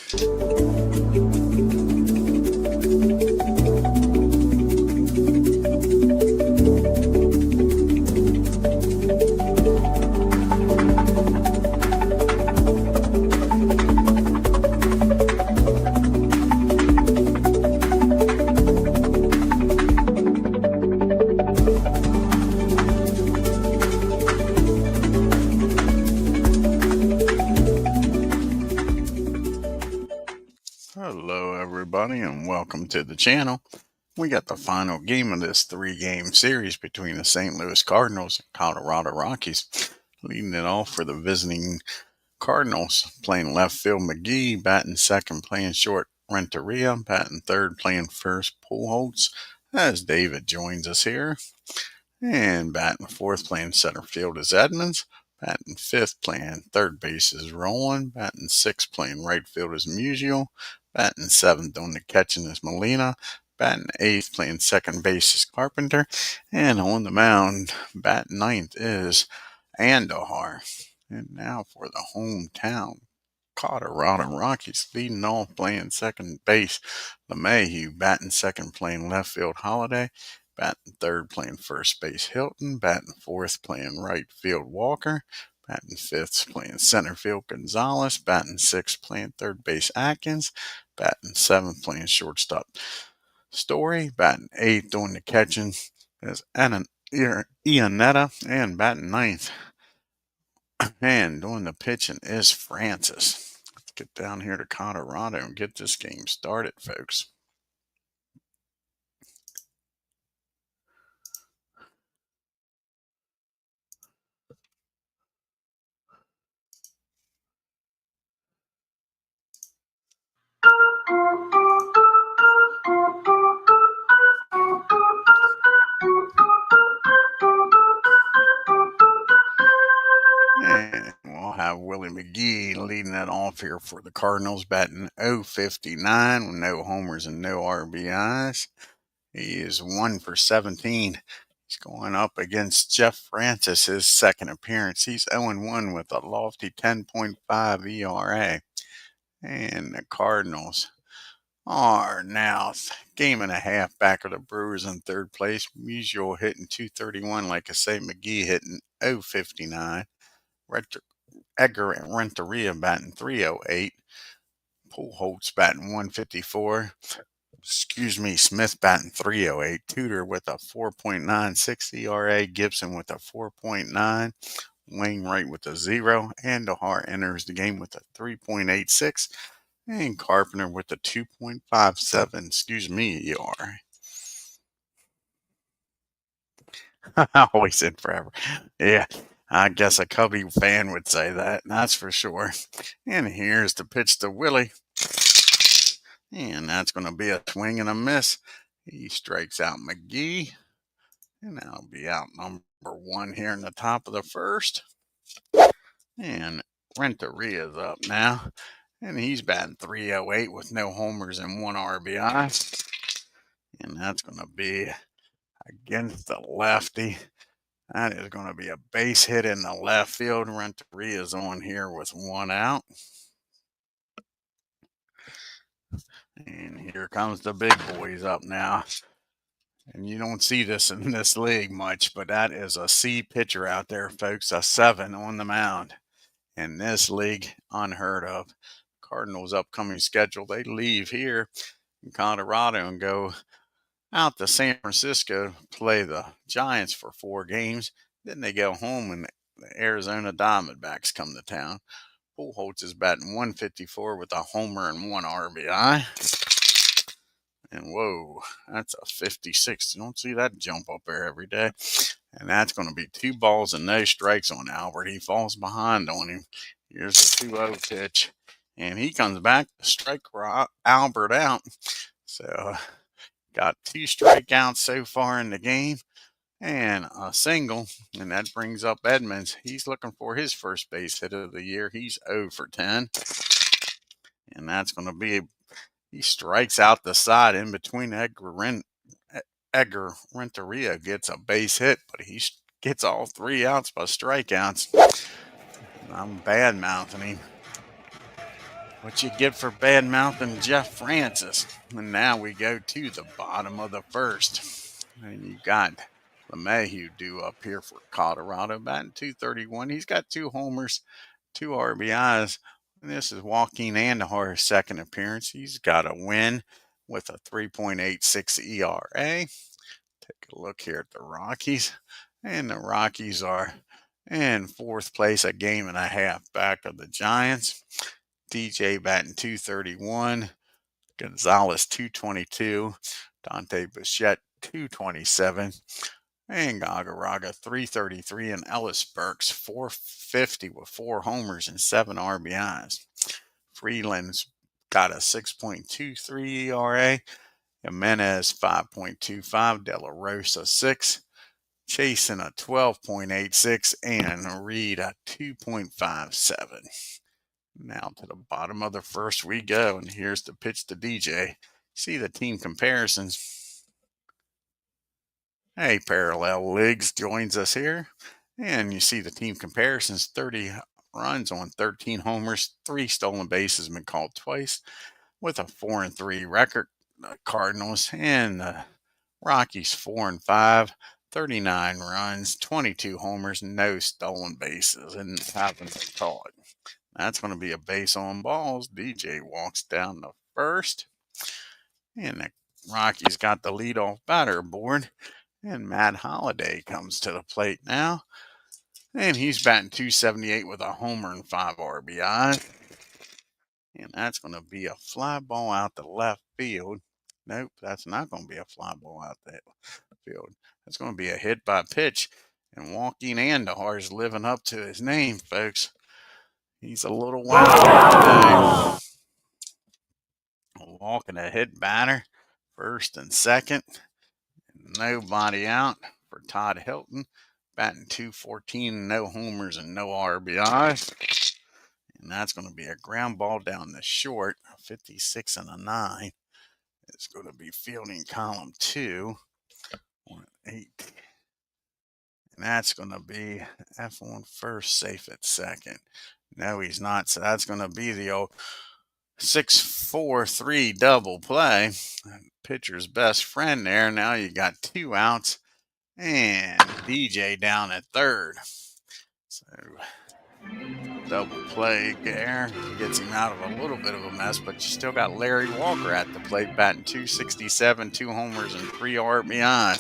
Hello everybody and welcome to the channel. We got the final game of this 3-game series between the St. Louis Cardinals and Colorado Rockies. Leading it off for the visiting Cardinals, playing left field McGee, batting second, playing short Renteria, batting third, playing first Pujols, as David joins us here. And batting fourth, playing center field is Edmonds. Batting fifth, playing third base is Rowan. Batting sixth, playing right field is Musial. Batting seventh on the catching is Molina. Batting eighth, playing second base is Carpenter. And on the mound, batting ninth is Andujar. And now for the hometown Colorado Rockies, leading off playing second base LeMahieu, batting second, playing left field Holiday. Batting third, playing first base Hilton. Batting fourth, playing right field Walker. Batting fifth, playing center field Gonzalez. Batting sixth, playing third base Atkins. Batting seventh, playing shortstop Story. Batting eighth on the catching is Iannetta. And batting ninth and doing the pitching is Francis. Let's get down here to Colorado and get this game started, folks. And we'll have Willie McGee leading that off here for the Cardinals, batting .059 with no homers and no RBIs. He is 1 for 17. He's going up against Jeff Francis, his second appearance. He's 0-1 with a lofty 10.5 ERA. And the Cardinals are now game and a half back of the Brewers in third place. Musial hitting .231, like I say, McGee hitting .059. Edgar Renteria batting .308. Pujols batting .154. Smith batting .308. Tudor with a 4.96 ERA. Gibson with a 4.9. Wainwright with a 0. Andujar enters the game with a 3.86. And Carpenter with a 2.57, ERA. Always in forever. Yeah, I guess a Cubby fan would say that. That's for sure. And here's the pitch to Willie. And that's going to be a swing and a miss. He strikes out McGee. And that'll be out number 1 here in the top of the first. And Renteria's up now. And he's batting .308 with no homers and 1 RBI. And that's going to be against the lefty. That is going to be a base hit in the left field. Renteria's on here with 1 out. And here comes the big boys up now. And you don't see this in this league much, but that is a C pitcher out there, folks. A 7 on the mound. In this league, unheard of. Cardinals' upcoming schedule, they leave here in Colorado and go out to San Francisco, play the Giants for 4 games. Then they go home and the Arizona Diamondbacks come to town. Pujols is batting .154 with a homer and 1 RBI. And whoa, that's a 56. You don't see that jump up there every day. And that's going to be 2 balls and no strikes on Albert. He falls behind on him. Here's the 2-0 pitch. And he comes back to strike Albert out. So got 2 strikeouts so far in the game and a single. And that brings up Edmonds. He's looking for his first base hit of the year. He's 0 for 10. And that's going to be, he strikes out the side in between. Edgar Renteria gets a base hit, but he gets all 3 outs by strikeouts. I'm bad mouthing him. What you get for bad mouthing Jeff Francis. And now we go to the bottom of the first. And you got LeMahieu due up here for Colorado, batting .231. He's got 2 homers, 2 RBIs. And this is JOAQUIN ANDUJAR's second appearance. He's got a win with a 3.86 ERA. Take a look here at the Rockies. And the Rockies are in 4th place, a game and a half back of the Giants. DJ batting .231, Gonzalez .222, Dante Bichette .227, and Gagarraga .333, and Ellis Burks .450 with 4 homers and 7 RBIs. Freeland's got a 6.23 ERA, Jimenez 5.25, De La Rosa 6, Chasen a 12.86, and Reed a 2.57. Now to the bottom of the first we go, and here's the pitch to DJ. See the team comparisons. Hey, Parallel Leagues joins us here, and you see the team comparisons. 30 runs on 13 homers, 3 stolen bases, been called twice, with a 4-3 record. The Cardinals and the Rockies 4-5, 39 runs, 22 homers, no stolen bases, and haven't been caught. That's going to be a base on balls. DJ walks down the first. And the Rockies got the leadoff batter aboard. And Matt Holliday comes to the plate now. And he's batting .278 with a homer and 5 RBI. And that's going to be a fly ball out the left field. Nope, that's not going to be a fly ball out the field. That's going to be a hit by pitch. And JOAQUIN ANDUJAR is living up to his name, folks. He's a little wild today. Walking a hit batter, first and second. Nobody out for Todd Hilton. Batting .214, no homers and no RBIs. And that's going to be a ground ball down the short, 56 and a 9. It's going to be fielding column 2 on 8. And that's going to be F on first, safe at second. No, he's not. So that's going to be the old 6-4-3 double play. Pitcher's best friend there. Now you got 2 outs and DJ down at third. So double play there gets him out of a little bit of a mess, but you still got Larry Walker at the plate batting .267, 2 homers and 3 RBI.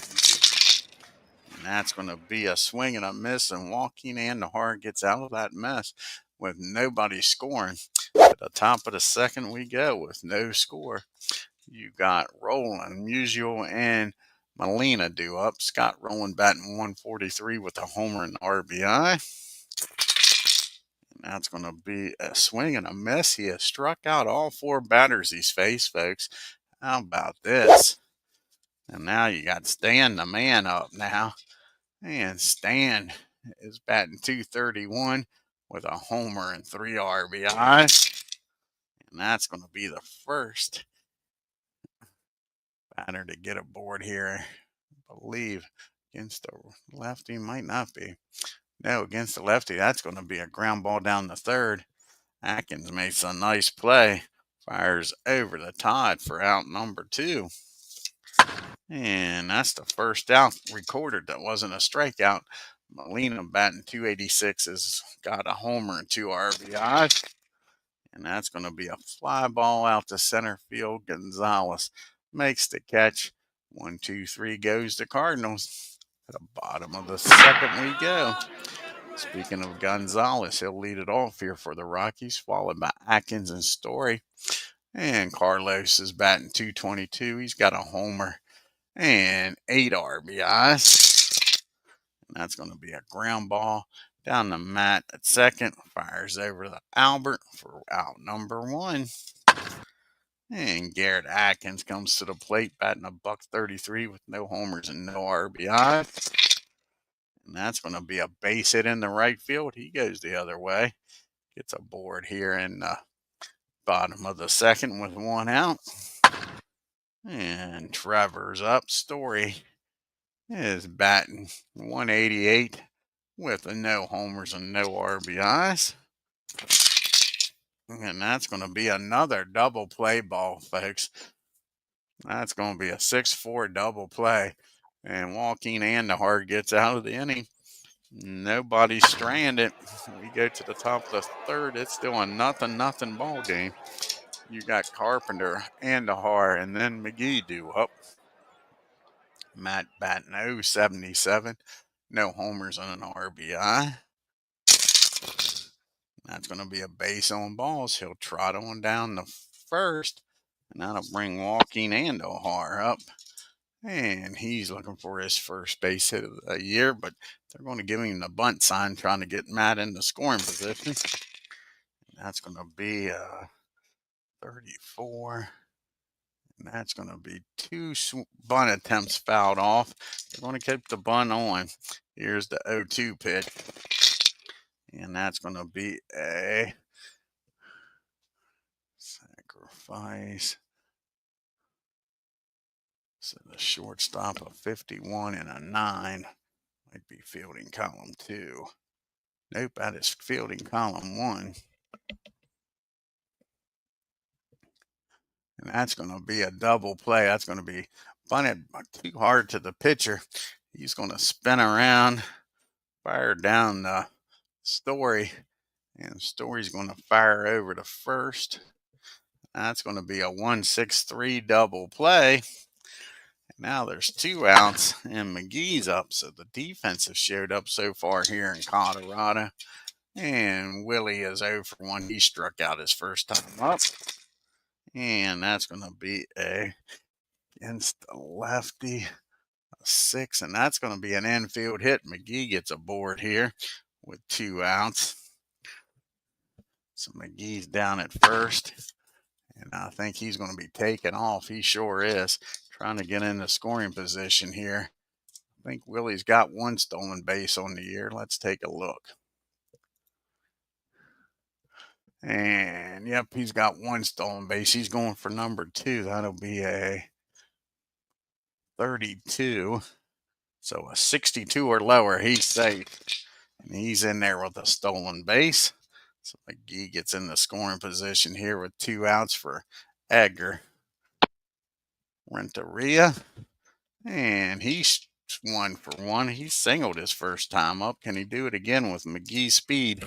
And that's going to be a swing and a miss, and JOAQUIN ANDUJAR gets out of that mess with nobody scoring. At the top of the second we go with no score. You got Roland, Musial, and Molina due up. Scott Rowland batting .143 with a homer and RBI. And that's going to be a swing and a miss. He has struck out all 4 batters he's faced, folks. How about this? And now you got Stan the man up now. And Stan is batting .231 with a homer and 3 RBIs. And that's going to be the first batter to get aboard here. I believe against the lefty, might not be. No, against the lefty, that's going to be a ground ball down the third. Atkins makes a nice play. Fires over the Todd for out number 2. And that's the first out recorded that wasn't a strikeout. Molina batting .286 has got a homer and 2 RBIs. And that's going to be a fly ball out to center field. Gonzalez makes the catch. 1, 2, 3 goes to Cardinals. At the bottom of the second we go. Speaking of Gonzalez, he'll lead it off here for the Rockies, followed by Atkins and Story. And Carlos is batting .222. He's got a homer and 8 RBIs. And that's going to be a ground ball down the mat at second. Fires over to Albert for out number 1. And Garrett Atkins comes to the plate, batting $133 with no homers and no RBIs. And that's going to be a base hit in the right field. He goes the other way. Gets a board here in the bottom of the second with 1 out. And Trevor's up. Story is batting .188 with no homers and no RBIs. And that's going to be another double play ball, folks. That's going to be a 6-4 double play. And JOAQUIN ANDUJAR gets out of the inning. Nobody's stranded. We go to the top of the third. It's still a 0-0 ball game. You got Carpenter, ANDUJAR, and then McGee due up. Matt batting 0-77. No homers and an RBI. That's going to be a base on balls. He'll trot on down the first. And that'll bring JOAQUIN ANDUJAR up. And he's looking for his first base hit of the year, but they're going to give him the bunt sign, trying to get Matt into scoring position. And that's going to be 34. And that's going to be 2 bunt attempts fouled off. They're going to keep the bunt on. Here's the 0-2 pitch. And that's going to be a sacrifice. So the shortstop of 51 and a 9 might be fielding column 2. Nope, that is fielding column 1. And that's going to be a double play. That's going to be bunted too hard to the pitcher. He's going to spin around, fire down the Story, and Story's going to fire over to first. That's going to be a 1-6-3 double play. Now there's 2 outs, and McGee's up. So the defense has showed up so far here in Colorado. And Willie is 0 for 1. He struck out his first time up. And that's going to be against the lefty, a 6. And that's going to be an infield hit. McGee gets aboard here with 2 outs. So McGee's down at first. And I think he's going to be taken off. He sure is. Trying to get into scoring position here. I think Willie's got 1 stolen base on the year. Let's take a look. And, yep, he's got 1 stolen base. He's going for number 2. That'll be a 32. So a 62 or lower, he's safe. And he's in there with a stolen base. So McGee gets in the scoring position here with 2 outs for Edgar Renteria. And he's 1 for 1. He singled his first time up. Can he do it again with McGee's speed?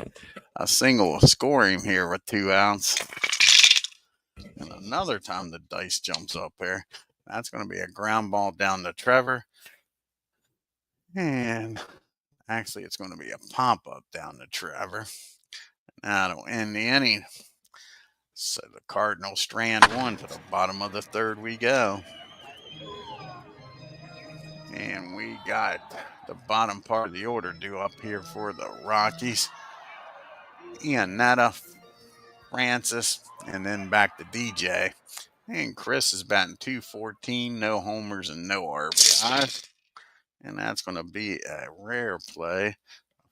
A single will score him here with 2 outs. And another time the dice jumps up there. That's going to be a ground ball down to Trevor. And actually, it's going to be a pop-up down to Trevor. That'll end the inning. So the Cardinals strand 1 to the bottom of the third we go. And we got the bottom part of the order due up here for the Rockies. Iannetta, Francis, and then back to DJ. And Chris is batting .214, no homers and no RBIs. And that's going to be a rare play,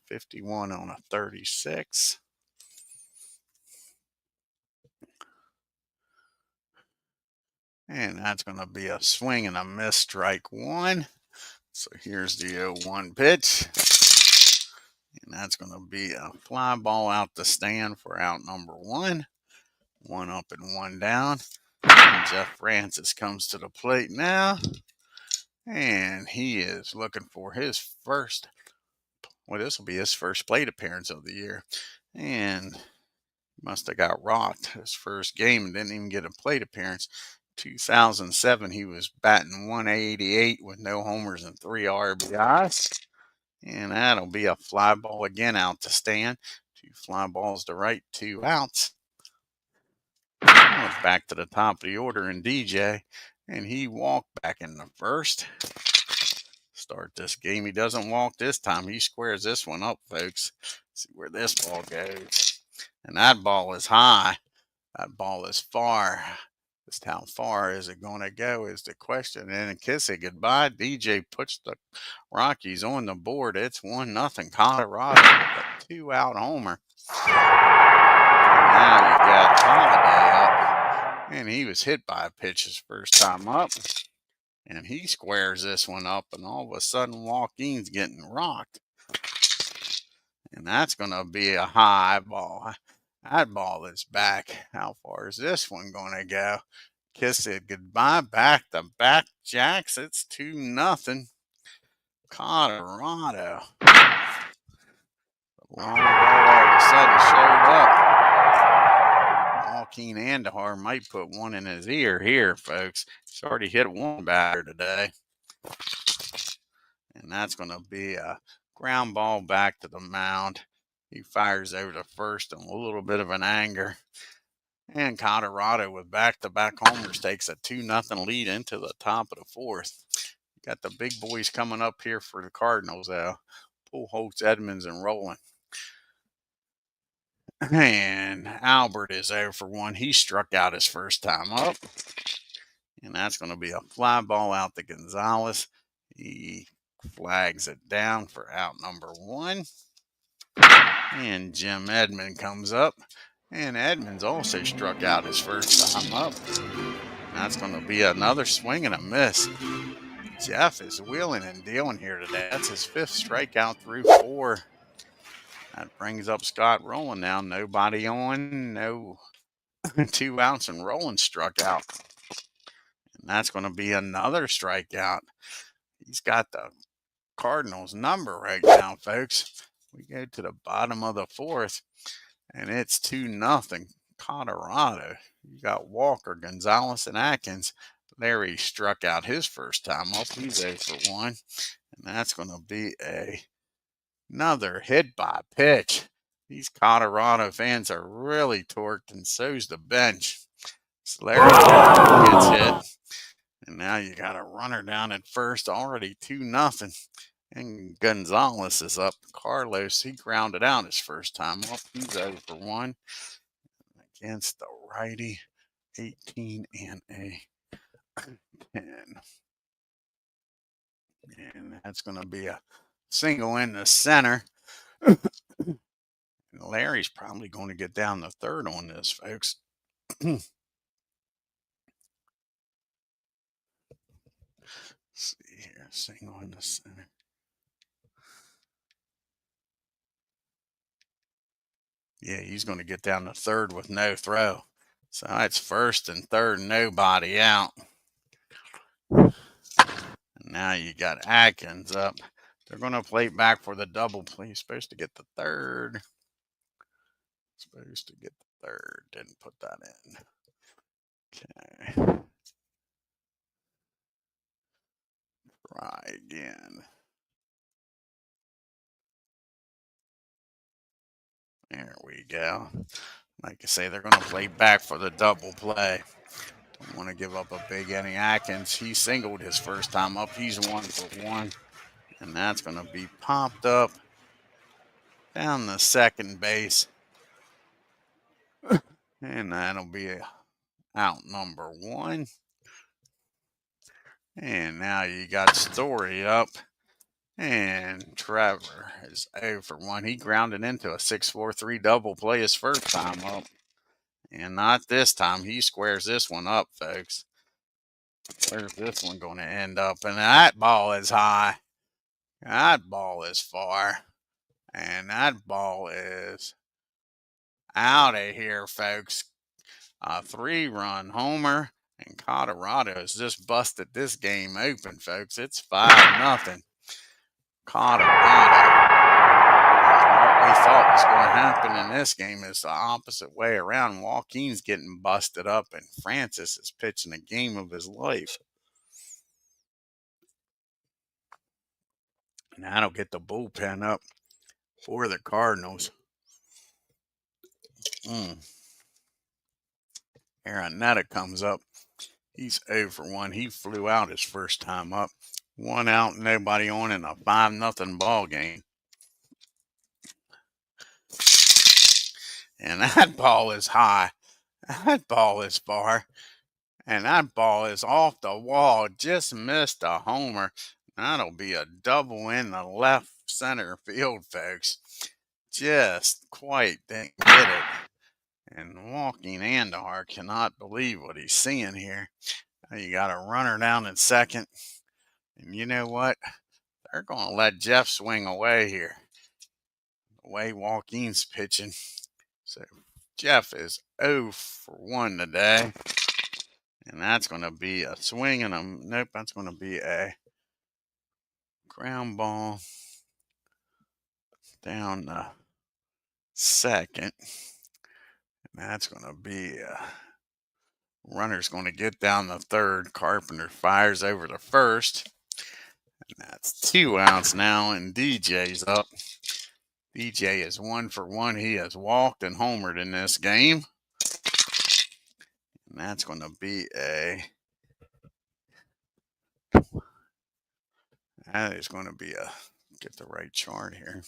51 on a 36. And that's going to be a swing and a miss, strike 1. So here's the 0-1 pitch. And that's going to be a fly ball out the stand for out number 1. 1 up and 1 down. And Jeff Francis comes to the plate now. And he is looking for his first, well, this will be his first plate appearance of the year. And must have got rocked his first game and didn't even get a plate appearance. 2007, he was batting .188 with no homers and 3 RBIs. And that'll be a fly ball again out to stand. 2 fly balls to right, 2 outs. Back to the top of the order in DJ. And he walked back in the first. Start this game. He doesn't walk this time. He squares this one up, folks. See where this ball goes. And that ball is high. That ball is far. Just how far is it going to go is the question. And kiss it goodbye. DJ puts the Rockies on the board. It's 1-0 Colorado with a 2-out homer. And now you got Holiday up. And he was hit by a pitch his first time up. And he squares this one up. And all of a sudden, JOAQUIN's getting rocked. And that's going to be a high ball That ball is back. How far is this one going to go? Kiss it goodbye. Back to back jacks. It's 2-0. Colorado. The long ball all of a sudden showed up. JOAQUIN ANDUJAR might put one in his ear here, folks. He's already hit one batter today. And that's going to be a ground ball back to the mound. He fires over to first in a little bit of an anger. And Colorado, with back-to-back homers, takes a 2-0 lead into the top of the fourth. Got the big boys coming up here for the Cardinals, Pujols, Edmonds, and Rowland. And Albert is 0 for 1. He struck out his first time up. And that's going to be a fly ball out to Gonzalez. He flags it down for out number 1. And Jim Edmonds comes up. And Edmonds also struck out his first time up. And that's going to be another swing and a miss. Jeff is wheeling and dealing here today. That's his 5th strikeout through 4. That brings up Scott Rowland now. Nobody on, no 2 outs, and Rowland struck out. And that's going to be another strikeout. He's got the Cardinals number right now, folks. We go to the bottom of the 4th, and it's 2-0 Colorado. You got Walker, Gonzalez, and Atkins. Larry struck out his first time up. He's 0 for 1. And that's going to be another hit by pitch. These Colorado fans are really torqued, and so's the bench. So Larry gets hit. And now you got a runner down at first, already 2-0. And Gonzalez is up. Carlos, he grounded out his first time up. He's 0 for 1 against the righty. 18 and a 10. And that's going to be a single in the center. And Larry's probably going to get down the third on this, folks. Let's see here. Single in the center. Yeah, he's going to get down the third with no throw. So it's first and third, nobody out. And now you got Atkins up. They're going to play it back for the double play. He's supposed to get the third. Supposed to get the third. Didn't put that in. Okay. Try again. There we go. Like I say, they're going to play back for the double play. Don't want to give up a big inning. Atkins, he singled his first time up. He's 1 for 1. And that's going to be popped up down the second base. And that'll be out number 1. And now you got Story up. And Trevor is 0 for 1. He grounded into a 6-4-3 double play his first time up. And not this time. He squares this one up, folks. Where's this one going to end up? And that ball is high. That ball is far. And that ball is out of here, folks. A 3-run homer. And Colorado has just busted this game open, folks. It's 5-0. Colorado. What we thought was going to happen in this game is the opposite way around. JOAQUIN's getting busted up, and Francis is pitching the game of his life. And that'll get the bullpen up for the Cardinals. Arenetta comes up. He's 0 for 1. He flew out his first time up. 1 out, nobody on in a 5-0 ball game. And that ball is high. That ball is far. And that ball is off the wall. Just missed a homer. That'll be a double in the left center field, folks. Just quite didn't get it. And JOAQUIN ANDUJAR cannot believe what he's seeing here. Now you got a runner down at second. And you know what? They're going to let Jeff swing away here. The way JOAQUIN's pitching. So Jeff is 0 for 1 today. And that's going to be a swing and a, nope, that's going to be a ground ball down the second. And that's going to be a runner's going to get down the third. Carpenter fires over the first. And that's 2 outs now, and DJ's up. DJ is 1 for 1. He has walked and homered in this game. And that's going to be that is going to be get the right chart here.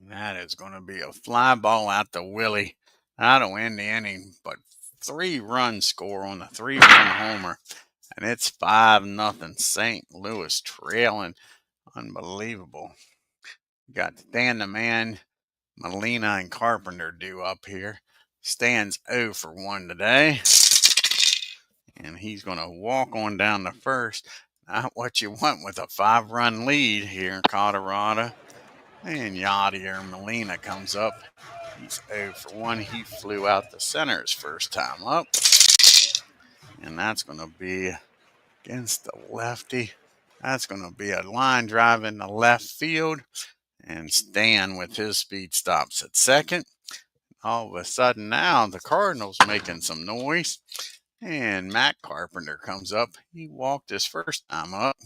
That is going to be a fly ball out to Willie. That'll end the inning, but 3-run score on the 3-run homer. And it's 5-0. St. Louis trailing. Unbelievable. Got Stan the Man, Molina, and Carpenter due up here. Stan's 0 for 1 today. And he's going to walk on down the first. Not what you want with a 5-run lead here in Colorado. And Yadier Molina comes up. He's 0 for 1. He flew out the center his first time up. And that's going to be against the lefty. That's going to be a line drive in the left field. And Stan with his speed stops at second. All of a sudden now the Cardinals making some noise. And Matt Carpenter comes up. He walked his first time up.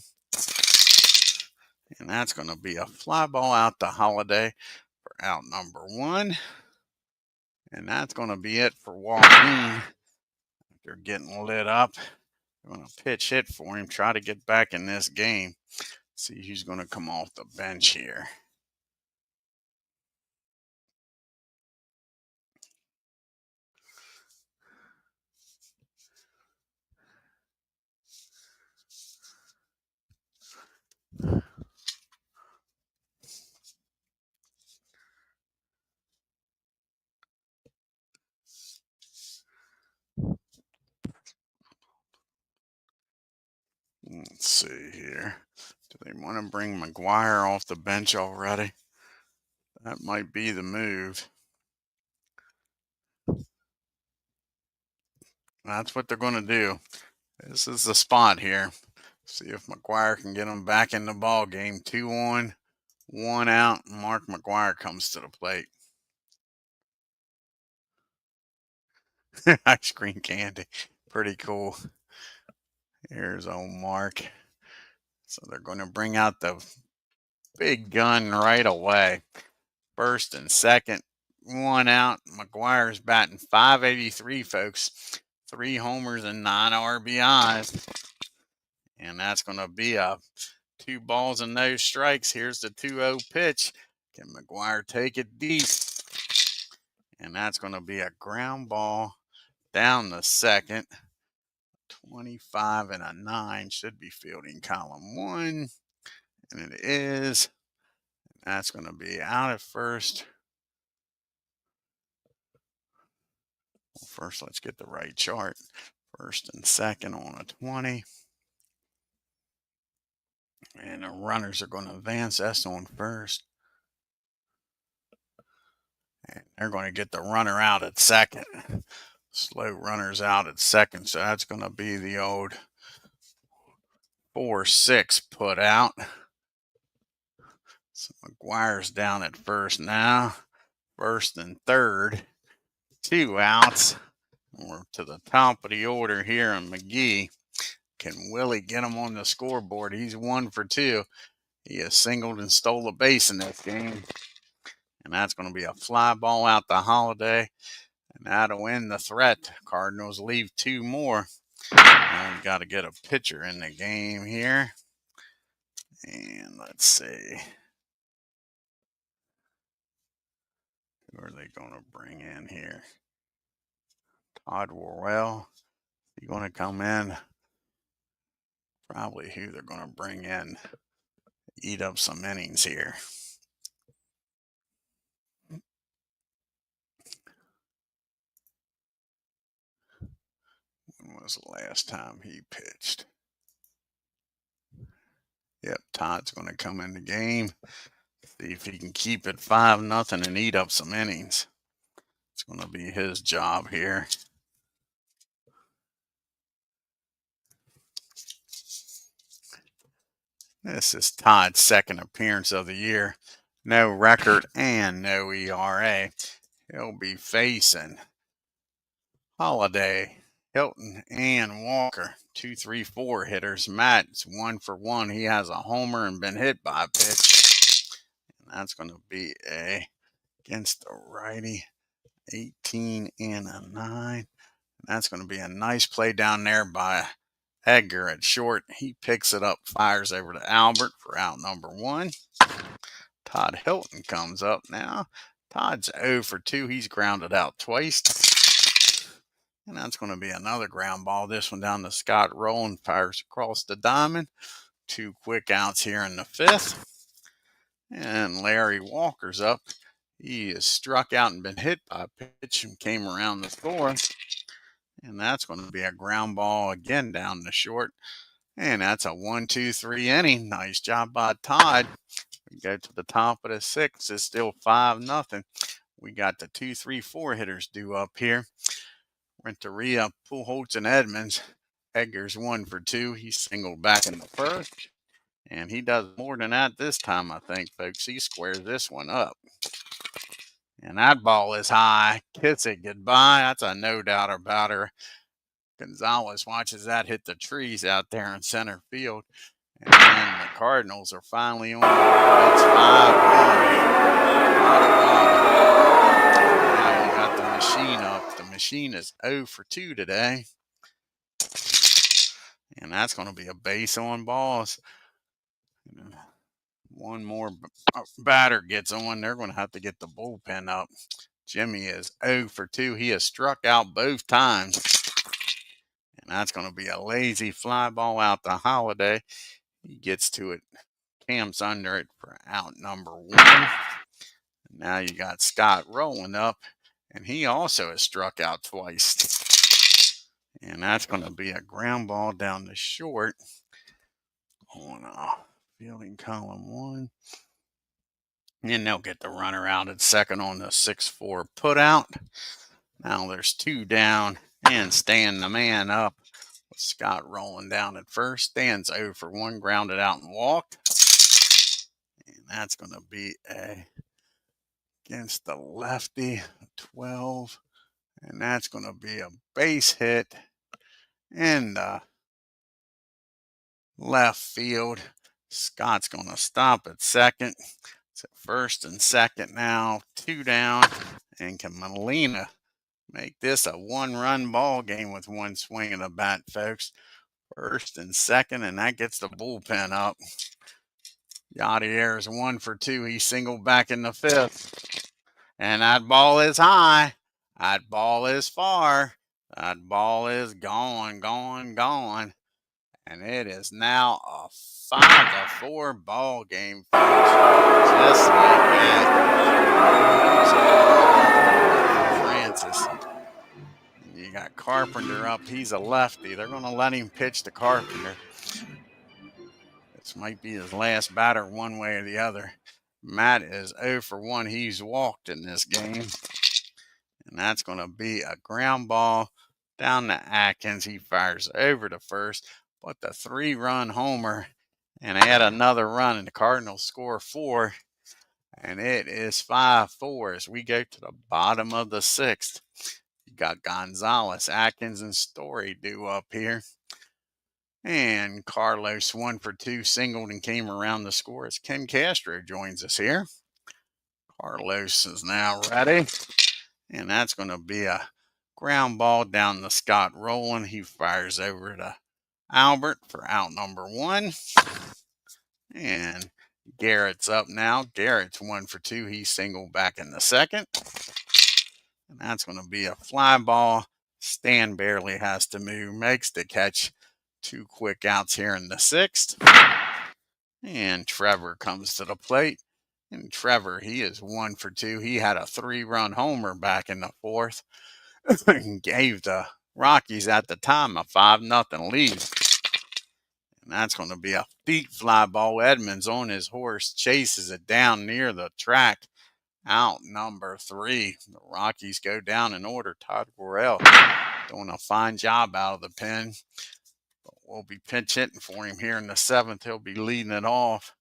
And that's going to be a fly ball out to Holiday for out number 1. And that's going to be it for JOAQUIN. They're getting lit up. They're going to pitch hit for him, try to get back in this game. See who's going to come off the bench here. Let's see here. Do they want to bring McGuire off the bench already? That might be the move. That's what they're going to do. This is the spot here. See if McGuire can get them back in the ball game. 2 on, 1 out. Mark McGuire comes to the plate. Ice cream candy. Pretty cool. Here's old Mark. So they're going to bring out the big gun right away. First and second, 1 out. McGuire's batting .583, folks. 3 homers and 9 RBIs. And that's going to be a 2 balls and no strikes. Here's the 2-0 pitch. Can McGuire take it deep? And that's going to be a ground ball down the second. 25 and a 9 should be fielding column 1. And it is. That's going to be out at first. Well, first, let's get the right chart. First and second on a 20. And the runners are going to advance. That's on first. And they're going to get the runner out at second. Slow runners out at second. So that's going to be the old 4-6 put out. So McGuire's down at first now. First and third. 2 outs. We're to the top of the order here on McGee. Can Willie get him on the scoreboard? He's 1 for 2. He has singled and stole a base in this game. And that's going to be a fly ball out to Holiday. And that'll end the threat. Cardinals leave 2 more. And we've got to get a pitcher in the game here. And let's see. Who are they going to bring in here? Todd Worrell. He's going to come in. Probably who they're going to bring in. Eat up some innings here. When was the last time he pitched? Yep, Todd's going to come in the game. See if he can keep it 5-0 and eat up some innings. It's going to be his job here. This is Todd's second appearance of the year. No record and no ERA. He'll be facing Holiday, Hilton, and Walker. 2, 3, 4 hitters. Matt's 1 for 1. He has a homer and been hit by a pitch. And that's going to be against the righty. 18 and a 9. And that's going to be a nice play down there by Edgar at short. He picks it up, fires over to Albert for out number 1. Todd Hilton comes up now. Todd's 0 for 2. He's grounded out twice. And that's going to be another ground ball. This one down to Scott Rowland, fires across the diamond. 2 quick outs here in the 5th. And Larry Walker's up. He is struck out and been hit by a pitch and came around the score. And that's going to be a ground ball again down the short. And that's a 1, 2, 3 inning. Nice job by Todd. We go to the top of the 6th. It's still 5-0. We got the 2, 3, 4 hitters due up here. Renteria, Pujols, and Edmonds. Edgar's 1 for 2. He singled back in the 1st. And he does more than that this time, I think, folks. He squares this one up. And that ball is high. Kiss it goodbye. That's a no doubt about her. Gonzalez watches that hit the trees out there in center field. And then the Cardinals are finally on. It's 5-1. Now we got the machine up. The machine is 0 for 2 today. And that's going to be a base on balls. One more batter gets on. They're going to have to get the bullpen up. Jimmy is 0 for 2. He has struck out both times. And that's going to be a lazy fly ball out to Holiday. He gets to it, camps under it for out number 1. Now you got Scott rolling up, and he also has struck out twice. And that's going to be a ground ball down the short on fielding column 1. And they'll get the runner out at second on the 6-4 put out. Now there's 2 down, and Stan the man up. Scott rolling down at first. Stan's 0 for 1, grounded out and walked. And that's going to be against the lefty, 12. And that's going to be a base hit in the left field. Scott's going to stop at second. It's at first and second now, 2 down. And can Molina make this a 1-run ball game with 1 swing of the bat, folks? First and second, and that gets the bullpen up. Yadier is 1 for 2. He singled back in the 5th. And that ball is high. That ball is far. That ball is gone, gone, gone. And it is now a 5-4 ball game, folks. Just like that. Francis. You got Carpenter up. He's a lefty. They're going to let him pitch to Carpenter. This might be his last batter one way or the other. Matt is 0 for 1. He's walked in this game. And that's going to be a ground ball down to Atkins. He fires over to first. But the 3-run homer and add another run, and the Cardinals score 4. And it is 5-4 as we go to the bottom of the 6th. You got Gonzalez, Atkins, and Story due up here. And Carlos 1 for 2, singled and came around the score as Ken Castro joins us here. Carlos is now ready. And that's going to be a ground ball down to Scott Rowland. He fires over to Albert for out number 1. And Garrett's up now. Garrett's 1 for 2. He singled back in the 2nd. And that's going to be a fly ball. Stan barely has to move. Makes the catch. 2 quick outs here in the 6th. And Trevor comes to the plate. And Trevor, he is 1 for 2. He had a 3-run homer back in the 4th. And gave the Rockies at the time a 5-0 lead. And that's going to be a deep fly ball. Edmonds on his horse chases it down near the track. Out number 3. The Rockies go down in order. Todd Worrell doing a fine job out of the pen. But we'll be pinch hitting for him here in the 7th. He'll be leading it off.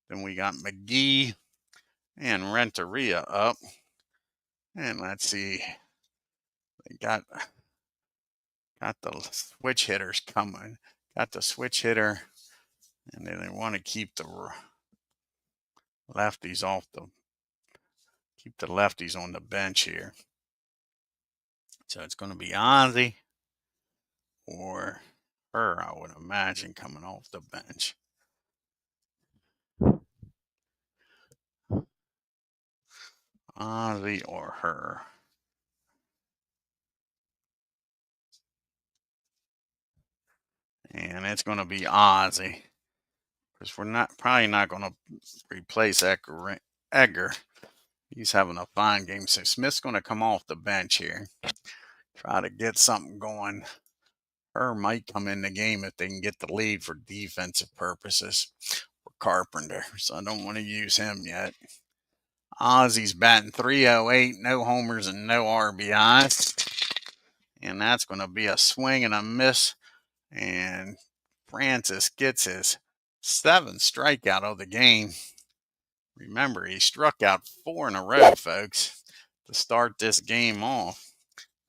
Then we got McGee and Renteria up. And let's see. They got the switch hitters coming. Got the switch hitter. And then they want to keep the lefties keep the lefties on the bench here. So it's going to be Ozzy or her, I would imagine, coming off the bench. Ozzy or her. And it's going to be Ozzy. Because we're probably not going to replace Edgar. He's having a fine game. So Smith's going to come off the bench here. Try to get something going. Her might come in the game if they can get the lead for defensive purposes for Carpenter. So I don't want to use him yet. Ozzy's batting .308, no homers and no RBIs. And that's going to be a swing and a miss. And Francis gets his 7th strikeout of the game. Remember, he struck out 4 in a row, folks, to start this game off.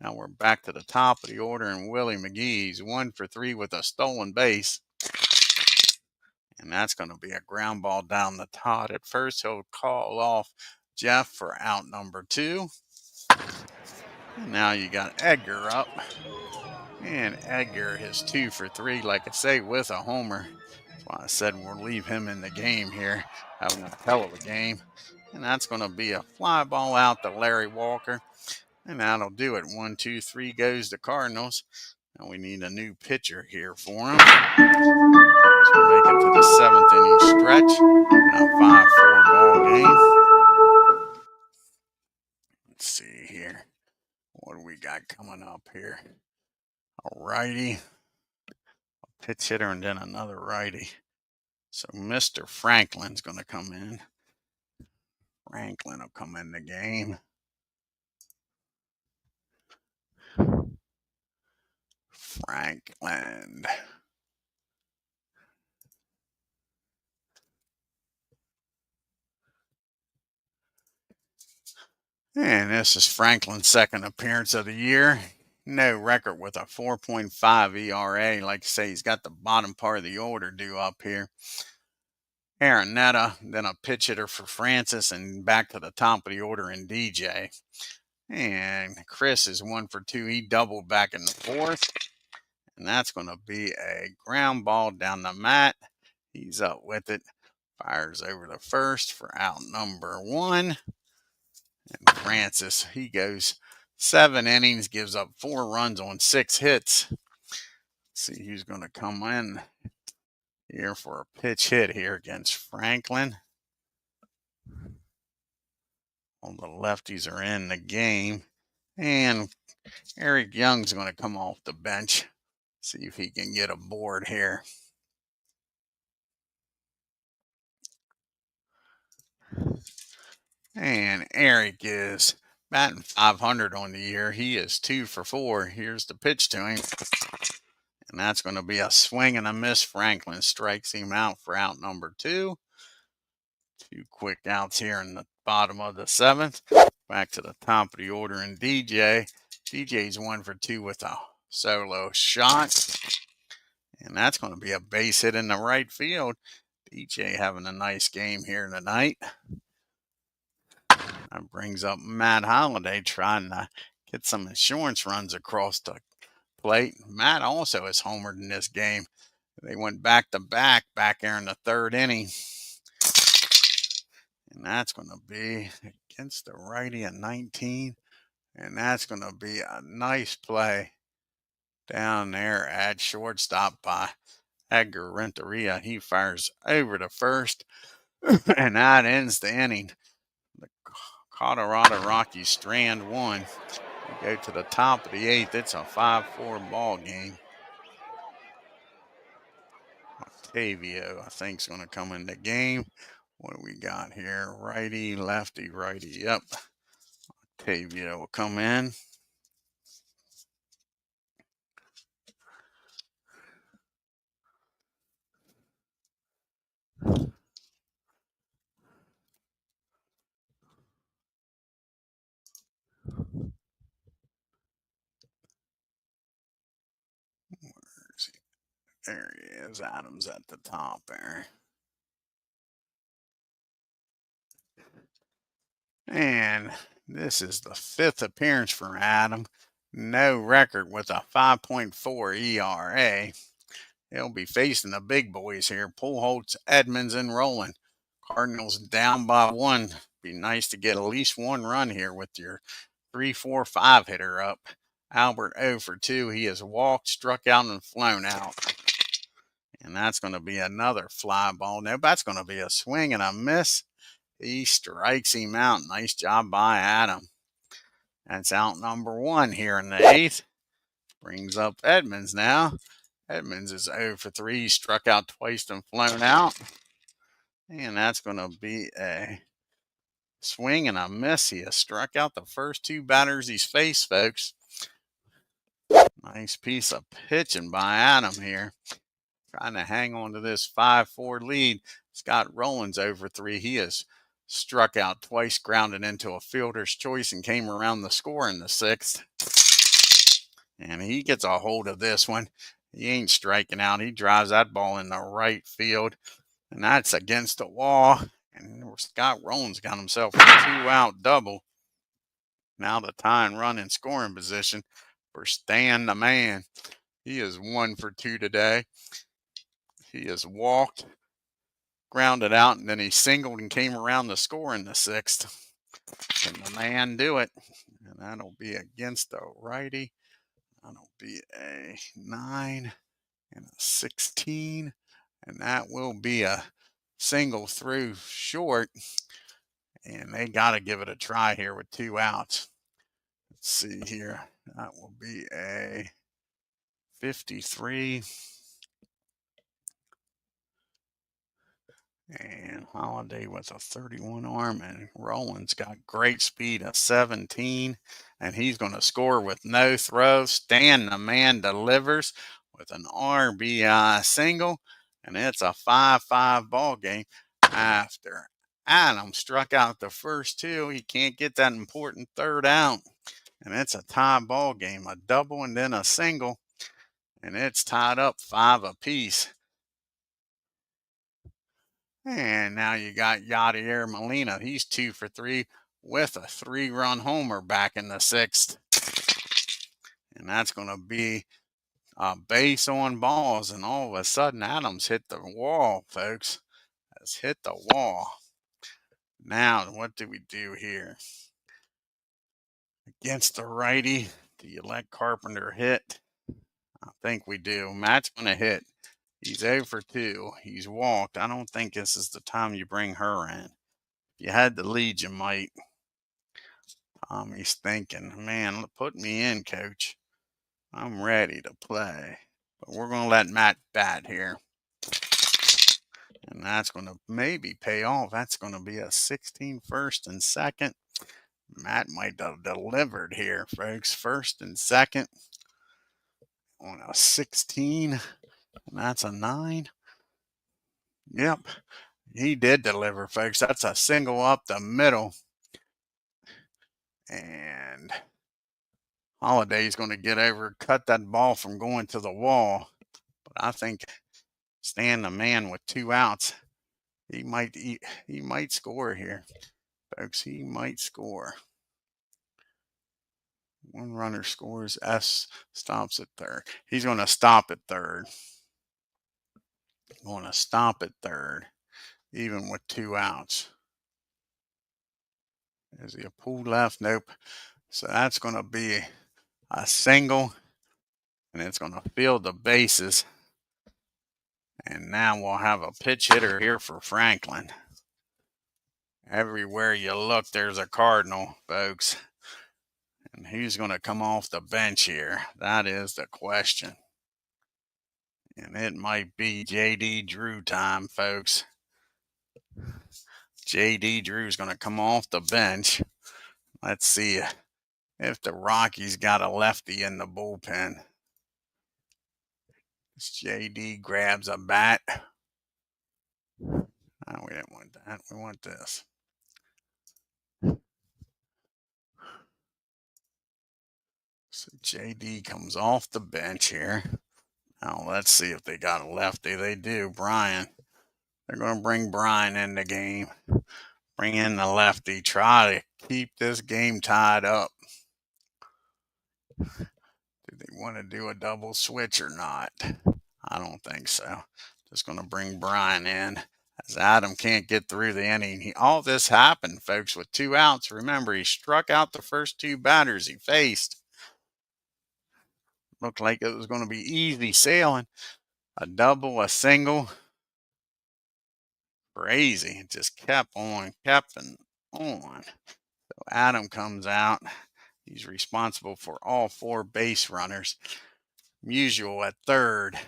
Now we're back to the top of the order, and Willie McGee's 1 for 3 with a stolen base. And that's going to be a ground ball down the Todd. At first, he'll call off Jeff for out number 2. And now you got Edgar up. And Edgar is 2 for 3, like I say, with a homer. That's why I said we'll leave him in the game here, having a hell of a game. And that's going to be a fly ball out to Larry Walker. And that'll do it. 1, 2, 3 goes the Cardinals. Now we need a new pitcher here for them. So make it to the 7th inning stretch. Now 5-4 ball game. Let's see here. What do we got coming up here? A righty, a pitch hitter, and then another righty. So Mr. Franklin's going to come in. Franklin will come in the game. Franklin. And this is Franklin's 2nd appearance of the year. No record with a 4.5 ERA. Like I say, he's got the bottom part of the order due up here. Arenetta, then a pitch hitter for Francis, and back to the top of the order in DJ. And Chris is 1 for 2. He doubled back in the 4th. And that's going to be a ground ball down the mat. He's up with it. Fires over to first for out number 1. And Francis, he goes 7 innings, gives up 4 runs on 6 hits. Let's see who's going to come in here for a pitch hit here against Franklin. All the lefties are in the game. And Eric Young's going to come off the bench. See if he can get a board here. And Eric is batting .500 on the year. He is 2 for 4. Here's the pitch to him. And that's going to be a swing and a miss. Franklin strikes him out for out number 2. 2 quick outs here in the bottom of the 7th. Back to the top of the order in DJ. DJ's 1 for 2 with a solo shot. And that's going to be a base hit in the right field. DJ having a nice game here tonight. That brings up Matt Holliday trying to get some insurance runs across the plate. Matt also has homered in this game. They went back to back there in the 3rd inning. And that's going to be against the righty at 19. And that's going to be a nice play down there at shortstop by Edgar Renteria. He fires over to first. And that ends the inning. The Colorado Rockies strand 1. We go to the top of the 8th. It's a 5-4 ball game. Octavio, I think, is going to come in the game. What do we got here? Righty, lefty, righty. Yep. Octavia will come in. There he is. Adams at the top there. And this is the 5th appearance for Adam. No record with a 5.4 ERA. He'll be facing the big boys here. Pujols, Edmonds, and Rowland. Cardinals down by 1. Be nice to get at least 1 run here with your 3-4-5 hitter up. Albert 0 for 2. He has walked, struck out, and flown out. And that's going to be another fly ball. Nope, that's going to be a swing and a miss. He strikes him out. Nice job by Adam. That's out number 1 here in the 8th. Brings up Edmonds now. Edmonds is 0 for 3. He struck out twice and flown out. And that's going to be a swing and a miss. He has struck out the first 2 batters he's faced, folks. Nice piece of pitching by Adam here. Trying to hang on to this 5-4 lead. Scott Rowland's 0 for 3. He has struck out twice, grounded into a fielder's choice, and came around the score in the 6th. And he gets a hold of this one. He ain't striking out. He drives that ball in the right field. And that's against the wall. And Scott Rowland's got himself a 2-out double. Now the tying run in scoring position for Stan the Man. He is 1 for 2 today. He has walked, grounded out, and then he singled and came around the score in the 6th. Can the man do it? And that'll be against the righty. That'll be a 9 and a 16. And that will be a single through short. And they got to give it a try here with 2 outs. Let's see here. That will be a 53. And Holiday with a 31 arm. And Rowland's got great speed, a 17. And he's going to score with no throw. Stan the Man delivers with an RBI single. And it's a 5-5 ball game after Adam struck out the first 2. He can't get that important 3rd out. And it's a tie ball game, a double and then a single. And it's tied up 5 apiece. And now you got Yadier Molina. He's 2 for 3 with a 3-run homer back in the 6th. And that's going to be a base on balls. And all of a sudden, Adams hit the wall, folks. Has hit the wall. Now, what do we do here? Against the righty, do you let Carpenter hit? I think we do. Matt's going to hit. He's 0 for 2. He's walked. I don't think this is the time you bring her in. If you had the lead, you might. Tommy's thinking, man, put me in, coach. I'm ready to play. But we're going to let Matt bat here. And that's going to maybe pay off. That's going to be a 16 first and second. Matt might have delivered here, folks. First and second on a 16. And that's a 9. Yep. He did deliver, folks. That's a single up the middle. And Holiday's going to get over, cut that ball from going to the wall. But I think Stan the Man with 2 outs, he might score here. Folks, he might score. 1 runner scores. S stops at 3rd. He's going to stop at 3rd. Going to stop at 3rd, even with 2 outs. Is he a pull left? Nope. So that's going to be a single, and it's going to field the bases. And now we'll have a pitch hitter here for Franklin. Everywhere you look, there's a Cardinal, folks. And who's going to come off the bench here? That is the question. And it might be J.D. Drew time, folks. J.D. Drew's going to come off the bench. Let's see if the Rockies got a lefty in the bullpen. This J.D. grabs a bat. No, we didn't want that. We want this. So J.D. comes off the bench here. Now let's see if they got a lefty. They do. Brian. They're going to bring Brian in the game. Bring in the lefty. Try to keep this game tied up. Do they want to do a double switch or not? I don't think so. Just going to bring Brian in. As Adam can't get through the inning. All this happened, folks, with 2 outs. Remember, he struck out the first 2 batters he faced. Looked like it was going to be easy sailing. A double, a single. Crazy. It just kept on, kept on. So Adam comes out. He's responsible for all 4 base runners. Musial at third.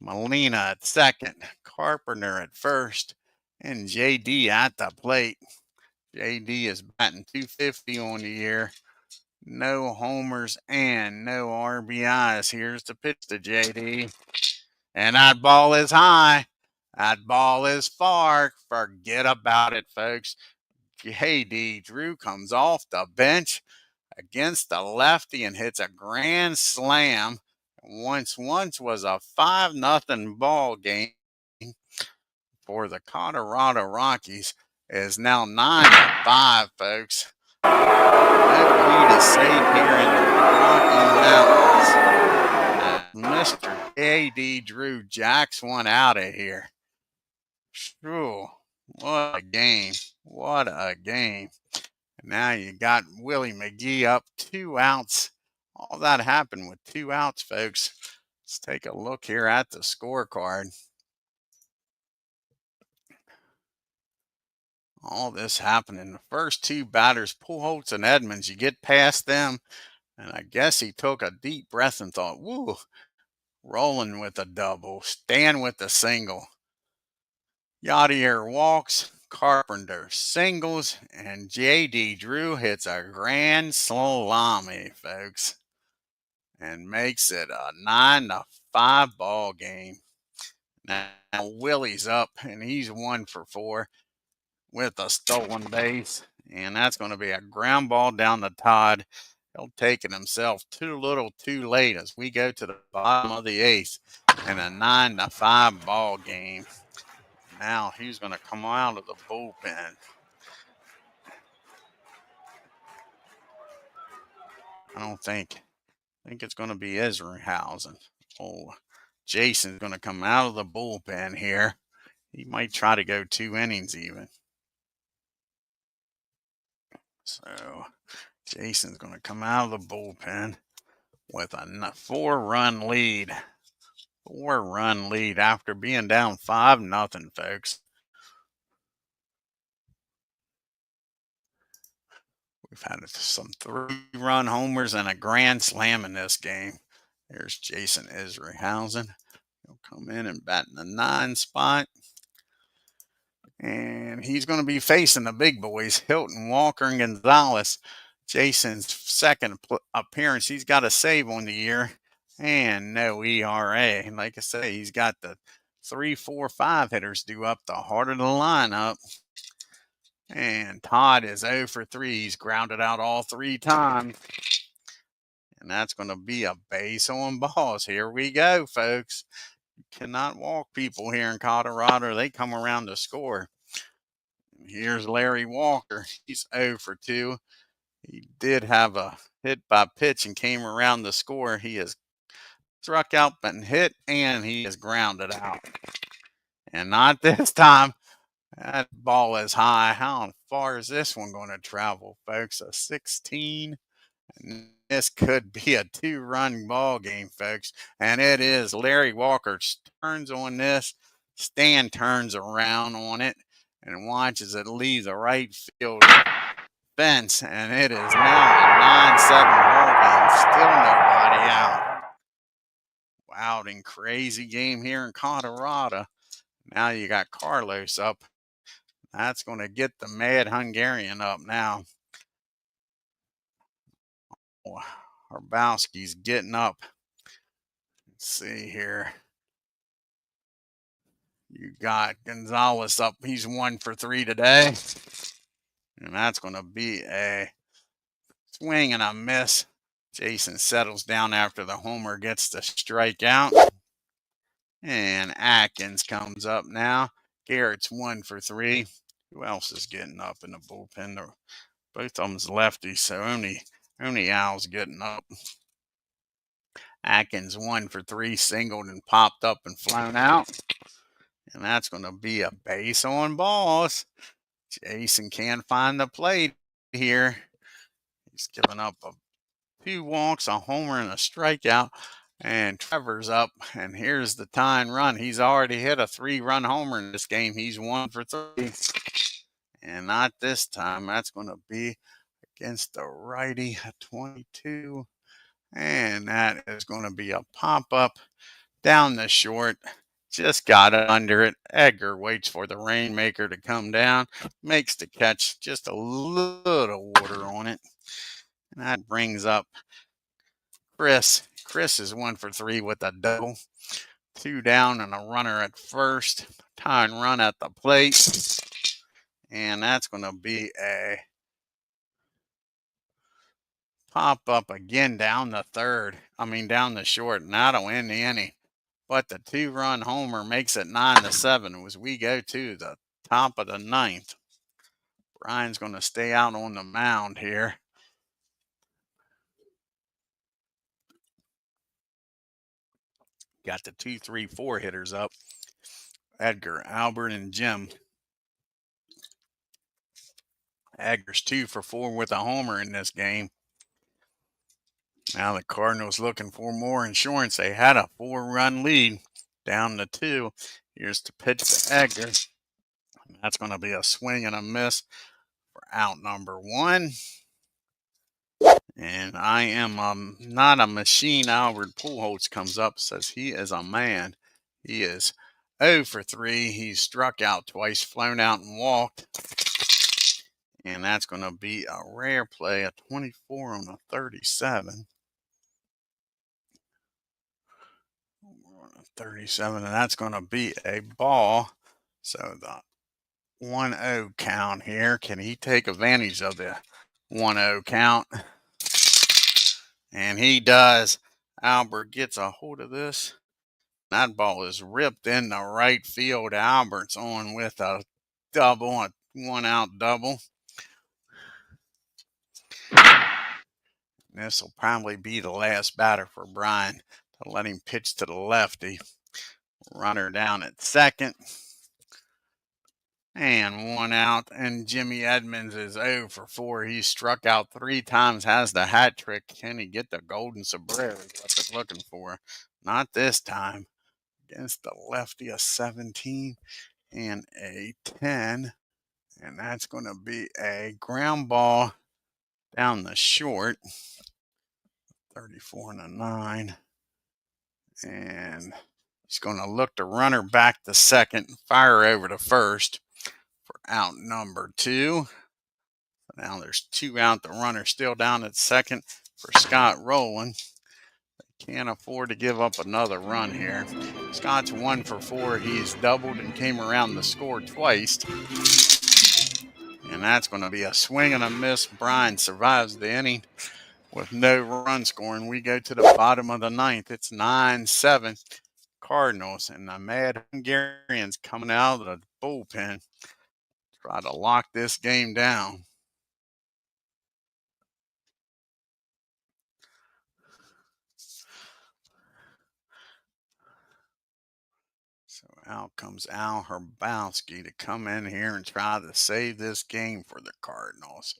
Molina at second. Carpenter at first. And J.D. at the plate. J.D. is batting .250 on the year. No homers and no RBIs. Here's the pitch to J.D. And that ball is high. That ball is far. Forget about it, folks. J.D. Drew comes off the bench against the lefty and hits a grand slam. Once was a 5-0 ball game for the Colorado Rockies. It is now 9-5, folks. No lead is safe here in the Rocky Mountains. Mr. J.D. Drew jacks one out of here. Whew, what a game. What a game. And now you got Willie McGee up 2 outs. All that happened with 2 outs, folks. Let's take a look here at the scorecard. All this happened in the first 2 batters, Pujols and Edmonds. You get past them, and I guess he took a deep breath and thought, woo, rolling with a double, Stan with a single. Yadier walks, Carpenter singles, and J.D. Drew hits a grand salami, folks, and makes it a 9-5 ball game. Now Willie's up, and he's 1 for 4 with a stolen base, and that's going to be a ground ball down the Todd. He'll take it himself too little too late as we go to the bottom of the 8th in a 9-5 ball game. Now he's going to come out of the bullpen. I think it's going to be Ezrahausen. Oh, Jason's going to come out of the bullpen here. He might try to go 2 innings even. So Jason's going to come out of the bullpen with a 4-run lead. 4-run lead after being down 5-0, folks. We've had some 3-run homers and a grand slam in this game. There's Jason Ezrahausen. He'll come in and bat in the 9 spot. And he's going to be facing the big boys, Hilton, Walker, and Gonzalez. Jason's second appearance. He's got a save on the year and no ERA. And like I say, he's got the 3, 4, 5 hitters due up the heart of the lineup. And Todd is 0 for 3. He's grounded out all 3 times. And that's going to be a base on balls. Here we go, folks. You cannot walk people here in Colorado. They come around to score. Here's Larry Walker. He's 0 for 2. He did have a hit by pitch and came around to score. He has struck out and hit, and he is grounded out. And not this time. That ball is high. How far is this one going to travel, folks? A 16. And this could be a 2-run ball game, folks. And it is. Larry Walker turns on this. Stan turns around on it and watches it leave the right field fence. And it is now a 9-7 ball game. Still nobody out. Wild and crazy game here in Colorado. Now you got Carlos up. That's going to get the mad Hungarian up now. Oh, Hrabowski's getting up. Let's see here. You got Gonzalez up. He's 1 for 3 today. And that's going to be a swing and a miss. Jason settles down after the homer gets the strikeout. And Atkins comes up now. Garrett's 1 for 3. Who else is getting up in the bullpen? Both of them's lefties, so only Al's getting up. Atkins 1 for 3, singled and popped up and flown out. And that's going to be a base on balls. Jason can't find the plate here. He's given up 2 walks, a homer, and a strikeout. And Trevor's up, and here's the tying run. He's already hit a 3-run homer in this game. He's 1 for 3. And not this time. That's going to be against the righty at 22. And that is going to be a pop-up down the short. Just got it under it. Edgar waits for the rainmaker to come down. Makes the catch. Just a little water on it. And that brings up Chris. Chris is 1 for 3 with a double. 2 down and a runner at first. Tying run at the plate. And that's going to be a pop up again down the down the short. And that'll end the inning. But the 2-run homer makes it 9-7 as we go to the top of the 9th. Brian's going to stay out on the mound here. Got the 2, 3, 4 hitters up. Edgar, Albert, and Jim. Edgar's 2 for 4 with a homer in this game. Now the Cardinals looking for more insurance. They had a 4-run lead down to 2. Here's the pitch to Edgar. That's going to be a swing and a miss for out number 1. And I am not a machine. Albert Pujols comes up, says he is a man. He is 0 for 3. He's struck out twice, flown out, and walked. And that's going to be a rare play, a 24 on a 37. 37, and that's going to be a ball. So the 1-0 count here. Can he take advantage of the 1-0 count? And he does. Albert gets a hold of this. That ball is ripped in the right field. Albert's on with a double, a 1-out double. This will probably be the last batter for Brian to let him pitch to the lefty. Runner down at second. And 1 out. And Jimmy Edmonds is 0 for 4. He's struck out 3 times, has the hat trick. Can he get the golden sombrero? Is what they're looking for. Not this time. Against the lefty, a 17 and a 10. And that's going to be a ground ball down the short. 34 and a 9. And he's going to look the runner back to second, fire over to first for out number 2. Now there's 2 out. The runner still down at second for Scott Rowland. They can't afford to give up another run here. Scott's 1 for 4. He's doubled and came around the score twice. And that's going to be a swing and a miss. Brian survives the inning with no run scoring. We go to the bottom of the 9th. It's 9-7 Cardinals. And the mad Hungarians coming out of the bullpen try to lock this game down. So out comes Al Hrabowski to come in here and try to save this game for the Cardinals.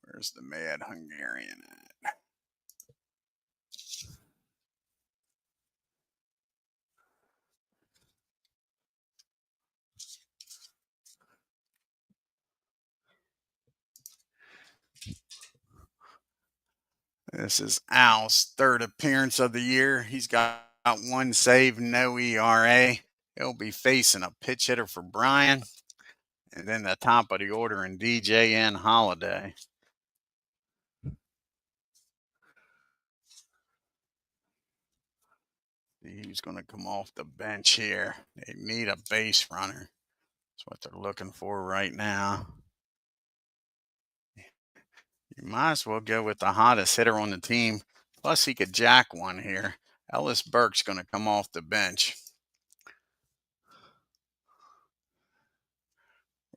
Where's the mad Hungarian at? This is Al's 3rd appearance of the year. He's got 1 save, no ERA. He'll be facing a pitch hitter for Brian. And then the top of the order in DJ and Holiday. He's going to come off the bench here. They need a base runner. That's what they're looking for right now. You might as well go with the hottest hitter on the team. Plus, he could jack one here. Ellis Burke's going to come off the bench.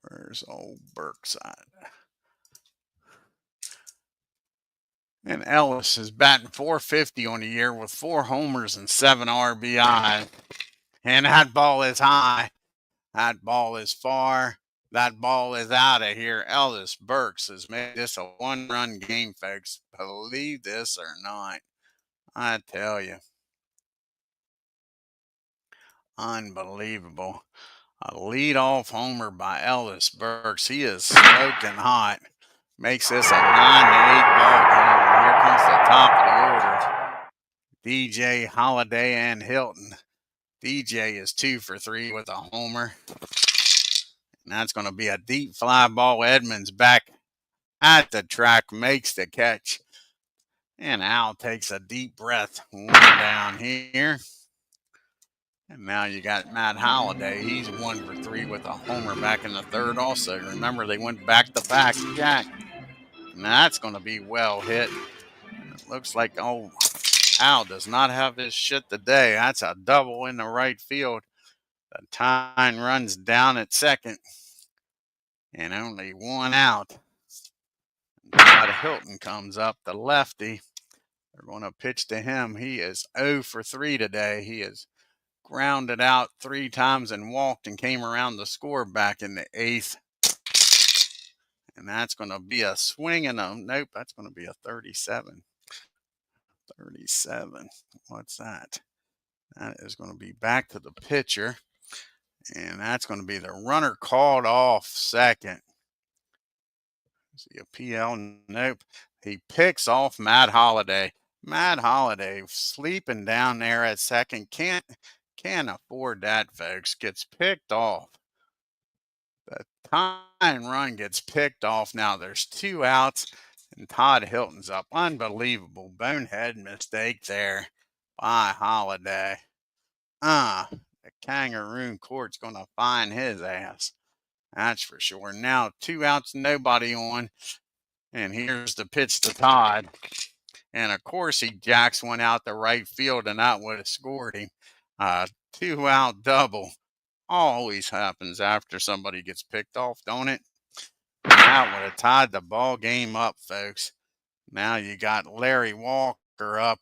Where's old Burke's at? And Ellis is batting .450 on the year with 4 homers and 7 RBI. And that ball is high. That ball is far. That ball is out of here. Ellis Burks has made this a 1-run game, folks. Believe this or not. I tell you. Unbelievable. A leadoff homer by Ellis Burks. He is smoking hot. Makes this a 9-8 ball game. And here comes the top of the order. DJ, Holiday, and Hilton. DJ is 2 for 3 with a homer. And that's going to be a deep fly ball. Edmonds back at the track, makes the catch. And Al takes a deep breath. 1 down here. And now you got Matt Holiday. He's 1 for 3 with a homer back in the third also. Remember, they went back-to-back jack. And that's going to be well hit. It looks like, oh, Al does not have his shit today. That's a double in the right field. The tying runs down at second. And only 1 out. Todd Hilton comes up, the lefty. They're going to pitch to him. He is 0 for 3 today. He is grounded out 3 times and walked and came around to score back in the 8th. And that's going to be a swing and a nope. That's going to be a 37. 37. What's that? That is going to be back to the pitcher. And that's going to be the runner called off second. See a PL? Nope. He picks off Matt Holiday. Matt Holiday sleeping down there at second. Can't afford that, folks. Gets picked off. The tying run gets picked off. Now there's 2 outs, and Todd Hilton's up. Unbelievable bonehead mistake there by Holiday. The Kangaroo Court's going to find his ass. That's for sure. Now 2 outs, nobody on. And here's the pitch to Todd. And of course, he jacks one out the right field, and that would have scored him. 2-out double. Always happens after somebody gets picked off, don't it? That would have tied the ball game up, folks. Now you got Larry Walker up.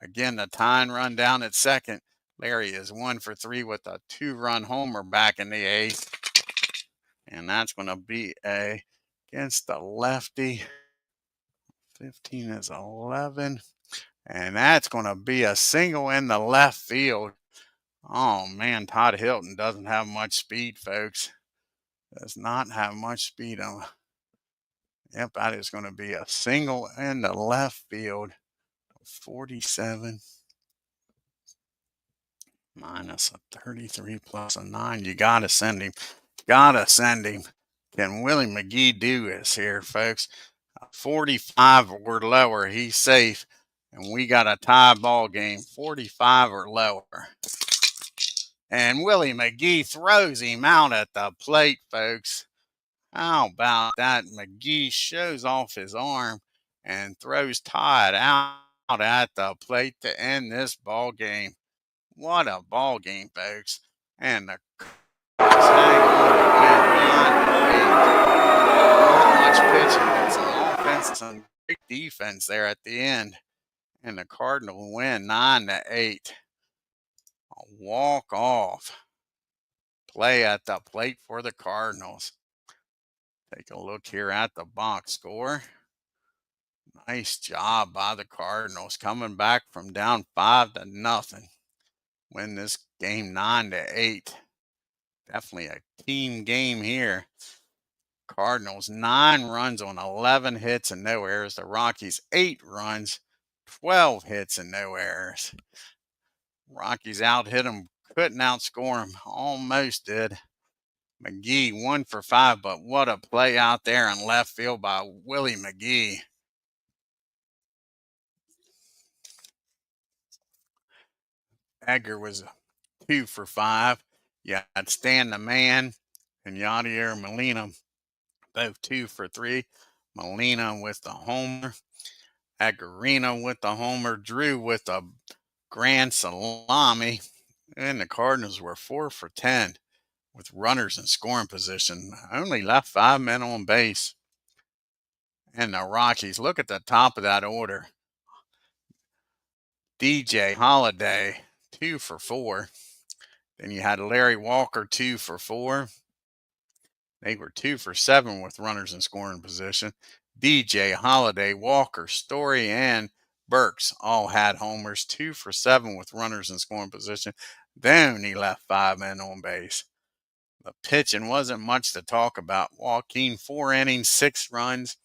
Again, the tying run down at second. Larry is 1 for 3 with a 2-run homer back in the 8th. And that's going to be against the lefty. 15 is 11. And that's going to be a single in the left field. Oh, man, Todd Hilton doesn't have much speed, folks. Does not have much speed. Yep, that is going to be a single in the left field. 47 minus a 33 plus a 9. You got to send him. Gotta send him. Can Willie McGee do this here, folks? 45 or lower, he's safe. And we got a tie ball game, 45 or lower. And Willie McGee throws him out at the plate, folks. How about that? McGee shows off his arm and throws Todd out at the plate to end this ball game. What a ball game, folks. And the Cardinals hang on to win 9-8. Not much pitching, but some offense, some great defense there at the end. And the Cardinals win 9-8. A walk-off play at the plate for the Cardinals. Take a look here at the box score. Nice job by the Cardinals coming back from down 5-0. Win this game 9-8. Definitely a team game here. Cardinals 9 runs on 11 hits and no errors. The Rockies 8 runs, 12 hits and no errors. Rockies out hit them, couldn't outscore them, almost did. McGee 1 for 5, but what a play out there in left field by Willie McGee. Edgar was 2 for 5. You had Stan the Man and Yadier Molina, both 2 for 3. Molina with the homer. Agarino with the homer. Drew with a grand salami. And the Cardinals were 4 for 10 with runners in scoring position. Only left 5 men on base. And the Rockies, look at the top of that order. DJ Holiday, 2 for 4. Then you had Larry Walker, 2 for 4. They were 2 for 7 with runners in scoring position. DJ, Holiday, Walker, Story, and Burks all had homers, 2 for 7 with runners in scoring position. Then he left 5 men on base. The pitching wasn't much to talk about. JOAQUIN, 4 innings, 6 runs,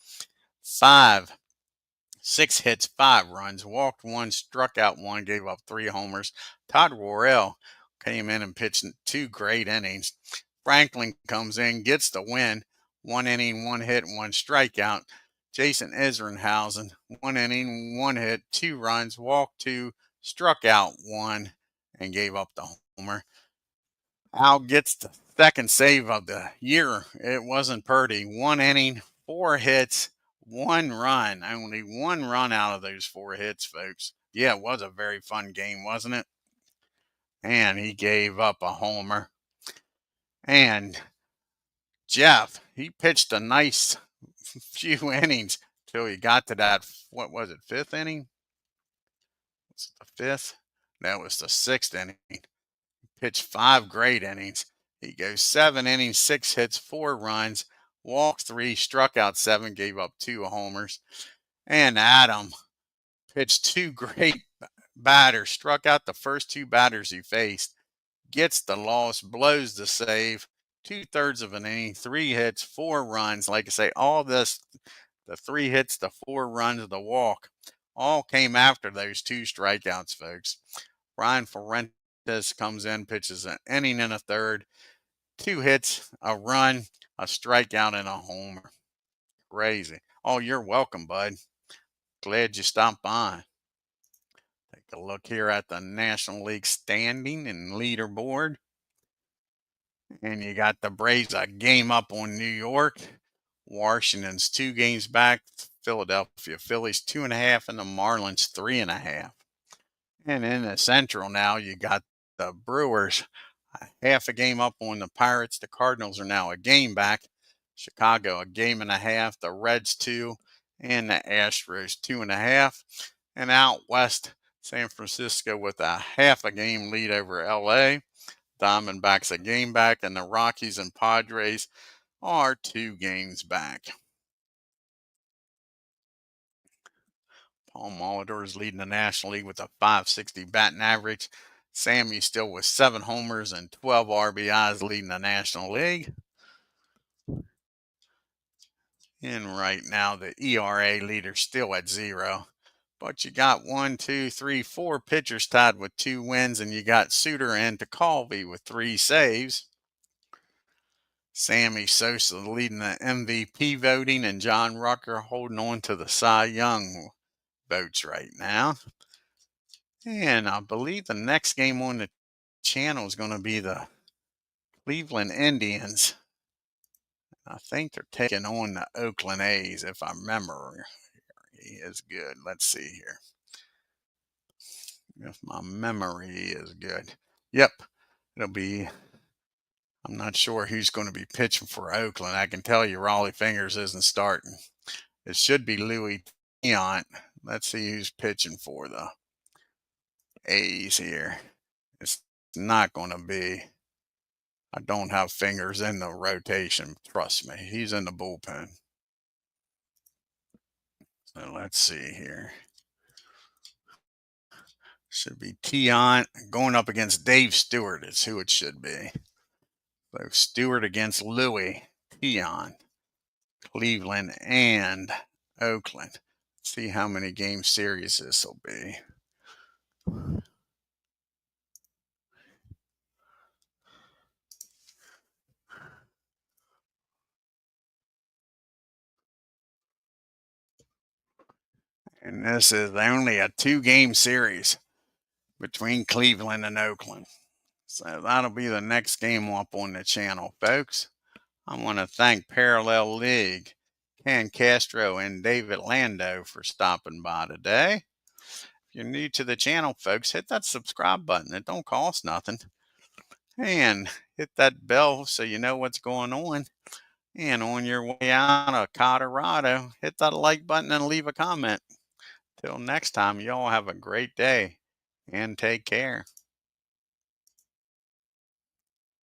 6 hits, 5 runs, walked 1, struck out 1, gave up 3 homers. Todd Worrell came in and pitched 2 great innings. Franklin comes in, gets the win, 1 inning, 1 hit, 1 strikeout. Jason Isringhausen, 1 inning, 1 hit, 2 runs, walked 2, struck out 1, and gave up the homer. Al gets the second save of the year. It wasn't Purdy. 1 inning, 4 hits, 1 run. Only 1 run out of those 4 hits, folks. Yeah, it was a very fun game, wasn't it? And he gave up a homer. And Jeff, he pitched a nice few innings till he got to that, what was it, 5th inning? Was it the 5th? That was the 6th inning. He pitched 5 great innings. He goes 7 innings, 6 hits, 4 runs, walked 3, struck out 7, gave up 2 homers. And Adam pitched 2 great batters, struck out the first 2 batters he faced, gets the loss, blows the save, 2/3 of an inning, 3 hits, 4 runs. Like I say, all this, the 3 hits, the 4 runs, the walk, all came after those 2 strikeouts, folks. Ryan Fuentes comes in, pitches an inning and a third, 2 hits, a run, a strikeout, and a homer. Crazy. Oh, you're welcome, bud. Glad you stopped by. Take a look here at the National League standing and leaderboard. And you got the Braves a game up on New York. Washington's 2 games back. Philadelphia Phillies 2.5, and the Marlins 3.5. And in the Central now, you got the Brewers half a game up on the Pirates. The Cardinals are now a game back. Chicago a game and a half. The Reds 2, and the Astros 2.5. And out west, San Francisco with a half a game lead over LA. Diamondbacks a game back, and the Rockies and Padres are 2 games back. Paul Molitor is leading the National League with a .560 batting average. Sammy still with 7 homers and 12 RBIs leading the National League. And right now, the ERA leader still at 0. But you got 1, 2, 3, 4 pitchers tied with 2 wins, and you got Suter and Tecalvi with 3 saves. Sammy Sosa leading the MVP voting, and John Rucker holding on to the Cy Young votes right now. And I believe the next game on the channel is going to be the Cleveland Indians. I think they're taking on the Oakland A's, if I remember. He is good. Let's see here. If my memory is good. Yep. It'll be, I'm not sure who's going to be pitching for Oakland. I can tell you Raleigh Fingers isn't starting. It should be Louis Tiant. Let's see who's pitching for the A's here. It's not going to be. I don't have Fingers in the rotation. Trust me. He's in the bullpen. So let's see here. Should be Tiant going up against Dave Stewart is who it should be. So Stewart against Louis Tiant, Cleveland and Oakland. Let's see how many game series this will be. And this is only a 2-game series between Cleveland and Oakland. So that'll be the next game up on the channel, folks. I want to thank Parallel League, Ken Castro, and David Lando for stopping by today. If you're new to the channel, folks, hit that subscribe button. It don't cost nothing. And hit that bell so you know what's going on. And on your way out of Colorado, hit that like button and leave a comment. Till next time, y'all have a great day and take care.